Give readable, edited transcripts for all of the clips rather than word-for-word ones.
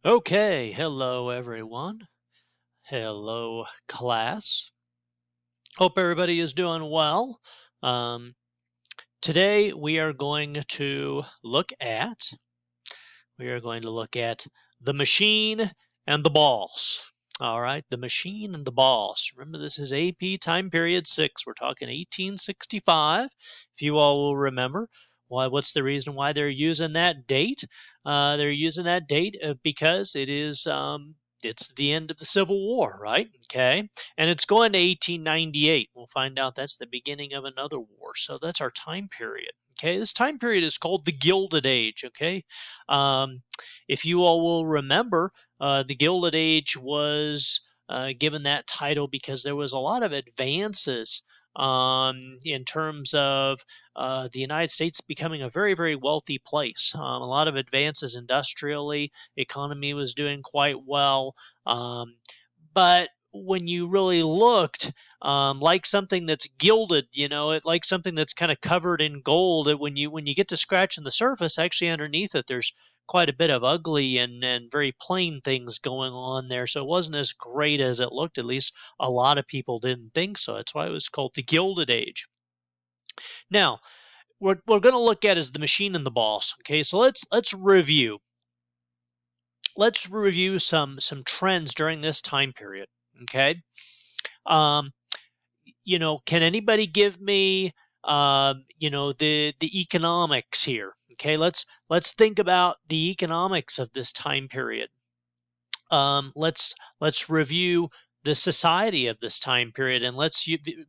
Okay, hello everyone. Hello class. Hope everybody is doing well. Um, Today we are going to look at the machine and the boss. All right, the machine and the boss. Remember, this is AP time period 6. We're talking 1865. If you all will remember, what's the reason why they're using that date? They're using that date because it's the end of the Civil War, right? Okay, and it's going to 1898. We'll find out that's the beginning of another war. So that's our time period. Okay, this time period is called the Gilded Age. Okay, um, if you all will remember, the Gilded Age was given that title because there was a lot of advances in terms of the United States becoming a very, very wealthy place. A lot of advances industrially, economy was doing quite well. But when you really looked, like something that's gilded, it like something that's kind of covered in gold. When you get to scratching the surface, actually underneath it, there's quite a bit of ugly and very plain things going on there. So it wasn't as great as it looked. At least a lot of people didn't think so. That's why it was called the Gilded Age. Now, what we're going to look at is the machine and the boss. Okay, so let's review. Let's review some trends during this time period. Okay, um, can anybody give me, the economics here? Okay, let's think about the economics of this time period. Let's review the society of this time period, and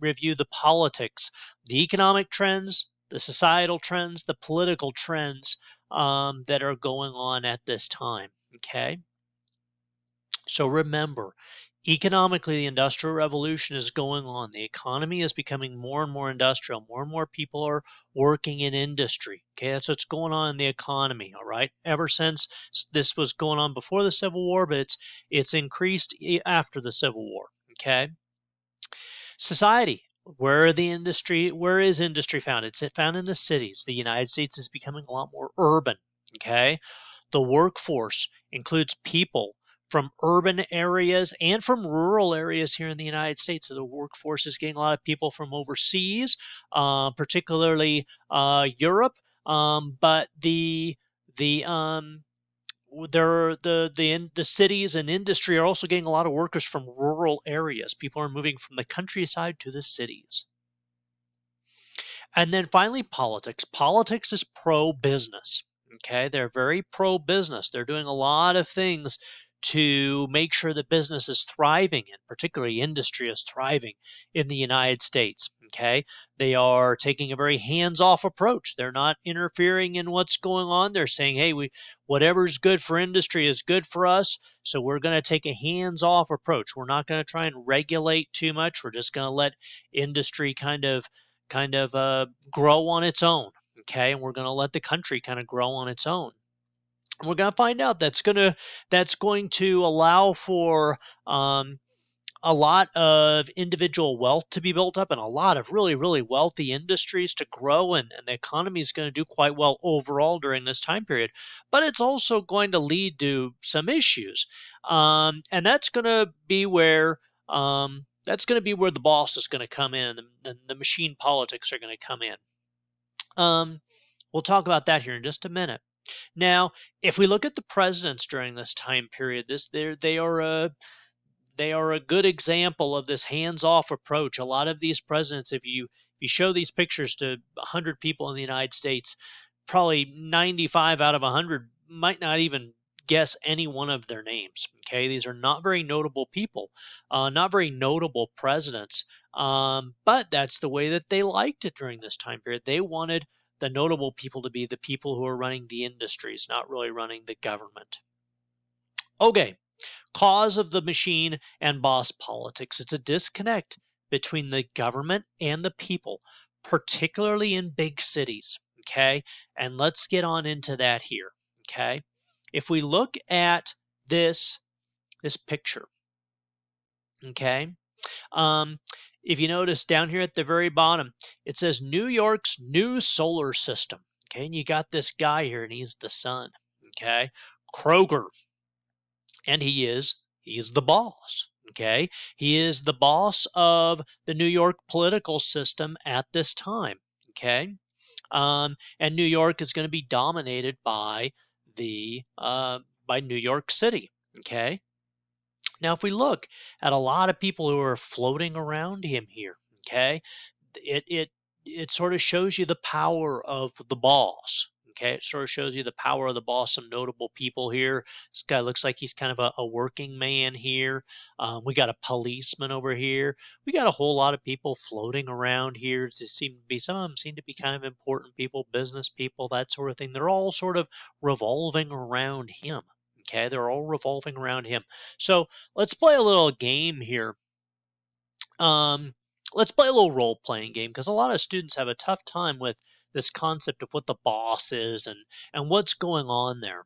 review the politics, the economic trends, the societal trends, the political trends that are going on at this time. Okay, so remember, economically, the Industrial Revolution is going on. The economy is becoming more and more industrial. More and more people are working in industry. Okay, that's what's going on in the economy. All right, ever since this was going on before the Civil War, but it's increased after the Civil War. Okay, society. Where is industry found? It's found in the cities. The United States is becoming a lot more urban. Okay, the workforce includes people from urban areas and from rural areas here in the United States. So the workforce is getting a lot of people from overseas, particularly Europe. But the there are the cities and industry are also getting a lot of workers from rural areas. People are moving from the countryside to the cities. And then finally, politics. Politics is pro business. Okay, they're very pro business. They're doing a lot of things to make sure that business is thriving, and particularly industry is thriving in the United States. Okay, they are taking a very hands-off approach. They're not interfering in what's going on. They're saying, "Hey, whatever's good for industry is good for us. So we're going to take a hands-off approach. We're not going to try and regulate too much. We're just going to let industry kind of grow on its own. Okay, and we're going to let the country kind of grow on its own. And we're going to find out that's going to allow for a lot of individual wealth to be built up and a lot of really, really wealthy industries to grow, and the economy is going to do quite well overall during this time period. But it's also going to lead to some issues, and that's going to be where the boss is going to come in, and the machine politics are going to come in. Um, we'll talk about that here in just a minute. Now, if we look at the presidents during this time period, they are a good example of this hands-off approach. A lot of these presidents, if you show these pictures to 100 people in the United States, probably 95 out of 100 might not even guess any one of their names. Okay, these are not very notable people, not very notable presidents, but that's the way that they liked it during this time period. They wanted the notable people to be the people who are running the industries, not really running the government. Okay, cause of the machine and boss politics. It's a disconnect between the government and the people, particularly in big cities. Okay, and let's get on into that here. Okay, if we look at this picture, okay, um, if you notice down here at the very bottom, it says New York's new solar system. Okay, and you got this guy here, and he's the sun. Okay, Kroger. and he is the boss. Okay, he is the boss of the New York political system at this time. Okay, and New York is going to be dominated by New York City. Okay, now if we look at a lot of people who are floating around him here, okay, it it it sort of shows you the power of the boss. Okay, it sort of shows you the power of the boss. Some notable people here. This guy looks like he's kind of a working man here. We got a policeman over here. We got a whole lot of people floating around here. Some of them seem to be kind of important people, business people, that sort of thing. They're all sort of revolving around him. Okay, they're all revolving around him. So let's play a little game here. Um, let's play a little role playing game because a lot of students have a tough time with this concept of what the boss is and what's going on there.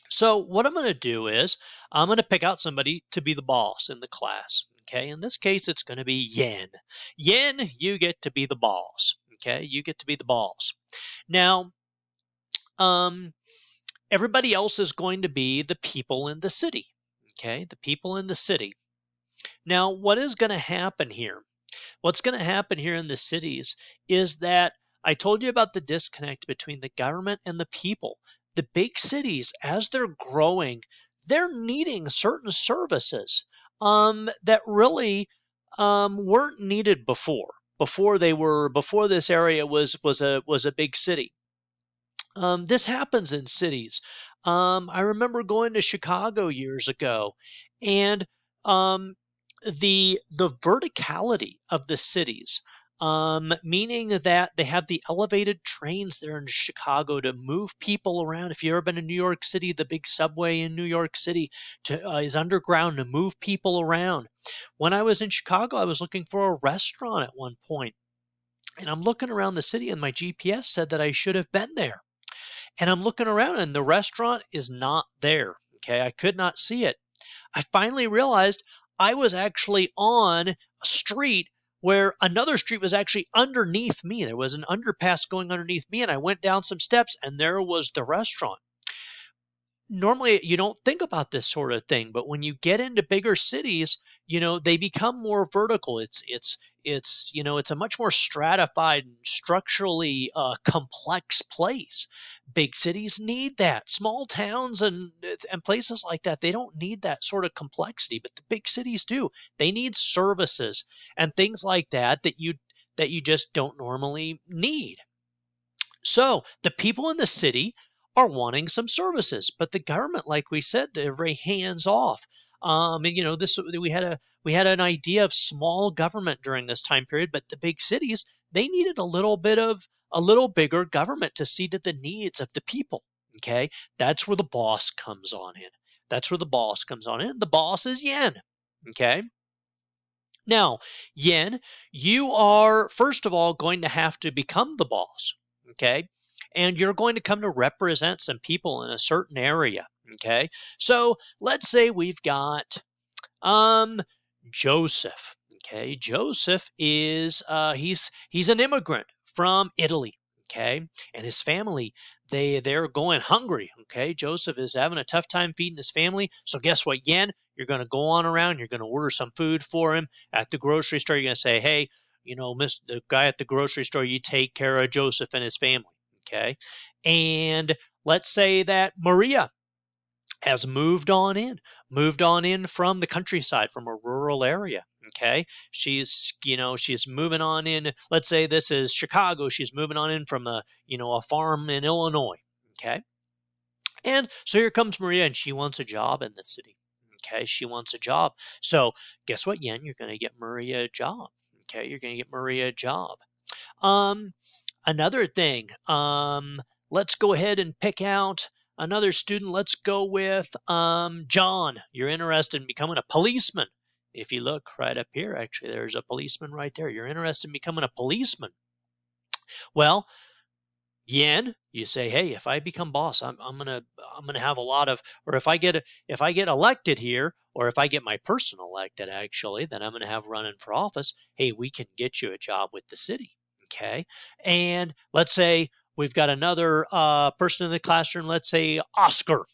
So what I'm going to do is I'm going to pick out somebody to be the boss in the class. Okay, in this case, it's going to be Yen. Yen, you get to be the boss. Okay, you get to be the boss. Now, um, everybody else is going to be the people in the city. Okay, the people in the city. Now, what is going to happen here? What's going to happen here in the cities is that I told you about the disconnect between the government and the people. The big cities, as they're growing, they're needing certain services that really weren't needed before. Before this area was a big city. This happens in cities. I remember going to Chicago years ago, and um, the verticality of the cities, meaning that they have the elevated trains there in Chicago to move people around. If you've ever been to New York City, the big subway in New York City is underground to move people around. When I was in Chicago, I was looking for a restaurant at one point, and I'm looking around the city, and my GPS said that I should have been there. And I'm looking around, and the restaurant is not there. Okay, I could not see it. I finally realized I was actually on a street where another street was actually underneath me. There was an underpass going underneath me, and I went down some steps, and there was the restaurant. Normally you don't think about this sort of thing, but when you get into bigger cities, they become more vertical. It's a much more stratified and structurally complex place. Big cities need that. Small towns and places like that, they don't need that sort of complexity, but the big cities do. They need services and things like that you just don't normally need. So the people in the city are wanting some services, but the government, like we said, they're very hands off. And this we had an idea of small government during this time period, but the big cities, they needed a little bigger government to see to the needs of the people. Okay, that's where the boss comes on in. That's where the boss comes on in. The boss is Yen. Okay. Now, Yen, you are first of all going to have to become the boss. Okay, and you're going to come to represent some people in a certain area. Okay, so let's say we've got Joseph. Okay, Joseph is he's an immigrant from Italy. Okay, and his family, they're going hungry. Okay, Joseph is having a tough time feeding his family. So guess what, Yen? You're going to go on around. You're going to order some food for him at the grocery store. You're going to say, hey, the guy at the grocery store, you take care of Joseph and his family. Okay, and let's say that Maria has moved on in from the countryside, from a rural area. Okay, she's moving on in. Let's say this is Chicago. She's moving on in from a farm in Illinois. Okay, and so here comes Maria, and she wants a job in the city. Okay, she wants a job. So guess what, Yen? You're going to get Maria a job. Okay, you're going to get Maria a job. Um, Another thing, let's go ahead and pick out another student. Let's go with John. You're interested in becoming a policeman. If you look right up here, actually, there's a policeman right there. You're interested in becoming a policeman. Well, Yen, you say, hey, if I become boss, I'm gonna have a lot of, or if I get elected here, or if I get my person elected, actually, then I'm gonna have running for office. Hey, we can get you a job with the city. Okay, and let's say we've got another person in the classroom. Let's say Oscar.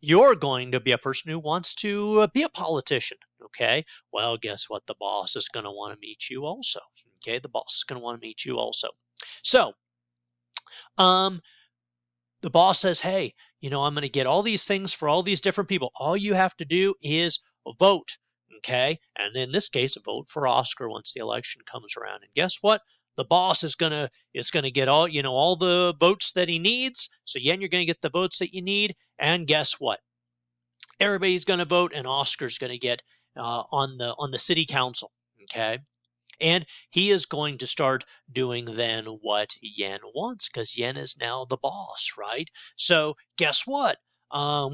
you're going to be a person who wants to be a politician. Okay, well, guess what? The boss is going to want to meet you also. Okay, the boss is going to want to meet you also. So, um, the boss says, hey, I'm going to get all these things for all these different people. All you have to do is vote. Okay. And in this case, vote for Oscar once the election comes around. And guess what? The boss is gonna get all the votes that he needs. So Yen, you're gonna get the votes that you need. And guess what? Everybody's gonna vote, and Oscar's gonna get on the city council. Okay. And he is going to start doing then what Yen wants, because Yen is now the boss, right? So guess what?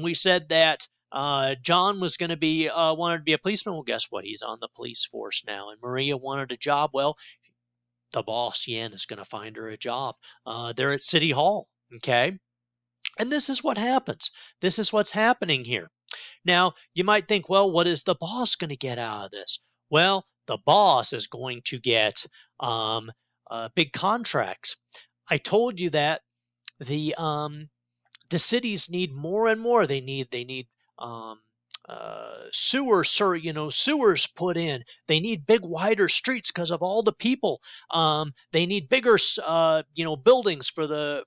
We said that John was going to be wanted to be a policeman. Well, guess what? He's on the police force now. And Maria wanted a job. Well, the boss Yen is going to find her a job. They're at City Hall. Okay. And this is what happens. This is what's happening here. Now, you might think, well, what is the boss going to get out of this? Well, the boss is going to get big contracts. I told you that the cities need more and more. They need um, sewers put in. They need big, wider streets because of all the people. They need bigger, buildings for the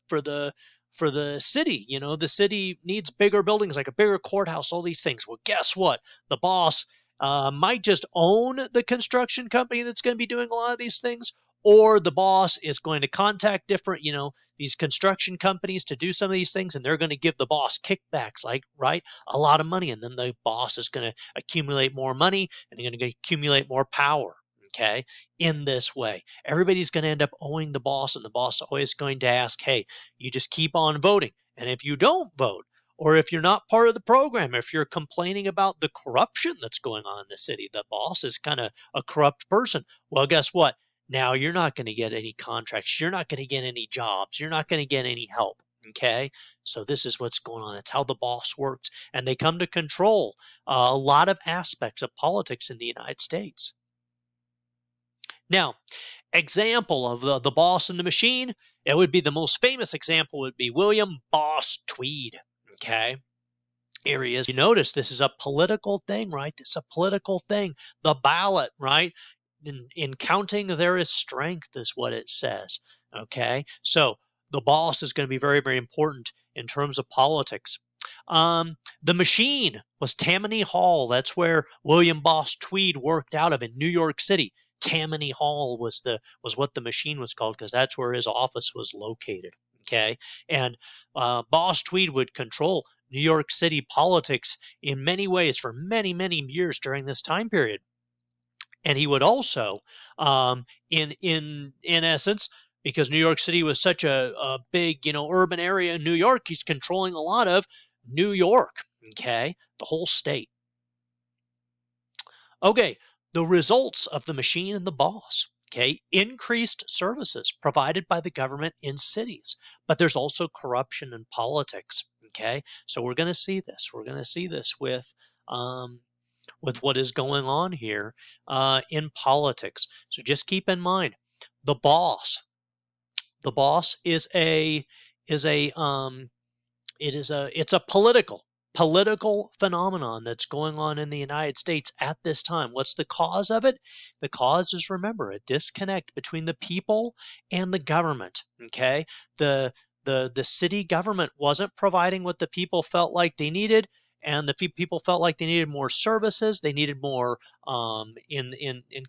city. The city needs bigger buildings, like a bigger courthouse, all these things. Well, guess what? The boss might just own the construction company that's going to be doing a lot of these things, or the boss is going to contact different, these construction companies to do some of these things, and they're going to give the boss kickbacks, like, right, a lot of money, and then the boss is going to accumulate more money, and they're going to accumulate more power. Okay, in this way, everybody's going to end up owing the boss, and the boss is always going to ask, hey, you just keep on voting. And if you don't vote, or if you're not part of the program, if you're complaining about the corruption that's going on in the city, the boss is kind of a corrupt person. Well, guess what? Now you're not going to get any contracts. You're not going to get any jobs. You're not going to get any help. Okay. So this is what's going on. It's how the boss works. And they come to control a lot of aspects of politics in the United States. Now, example of the boss and the machine, it would be the most famous example would be William Boss Tweed. Okay. Here he is. You notice this is a political thing, right? It's a political thing. The ballot, right? In counting, there is strength, is what it says. Okay. So the boss is going to be very, very important in terms of politics. The machine was Tammany Hall. That's where William Boss Tweed worked out of in New York City. Tammany Hall was what the machine was called, because that's where his office was located. Okay, and Boss Tweed would control New York City politics in many ways for many, many years during this time period. And he would also, in essence, because New York City was such a big, urban area in New York, he's controlling a lot of New York. Okay, the whole state. Okay, the results of the machine and the boss. Okay, increased services provided by the government in cities, but there's also corruption in politics. Okay, so we're going to see this. We're going to see this with what is going on here in politics. So just keep in mind, the boss. The boss is it's a political phenomenon that's going on in the United States at this time. What's the cause of it? The cause is, remember, a disconnect between the people and the government. Okay, the city government wasn't providing what the people felt like they needed, and the people felt like they needed more services. They needed more, in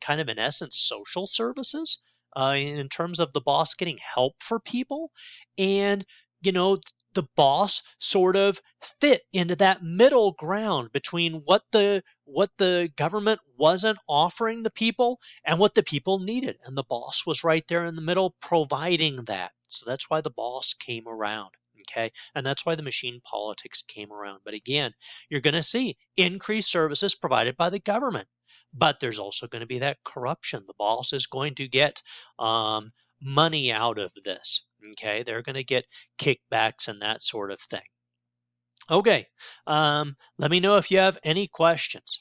kind of, in essence, social services, in terms of the boss getting help for people. And the boss sort of fit into that middle ground between what the government wasn't offering the people and what the people needed, and the boss was right there in the middle providing that. So that's why the boss came around. Okay, and that's why the machine politics came around. But again, you're going to see increased services provided by the government, but there's also going to be that corruption. The boss is going to get money out of this. Okay, they're going to get kickbacks and that sort of thing. Okay, let me know if you have any questions.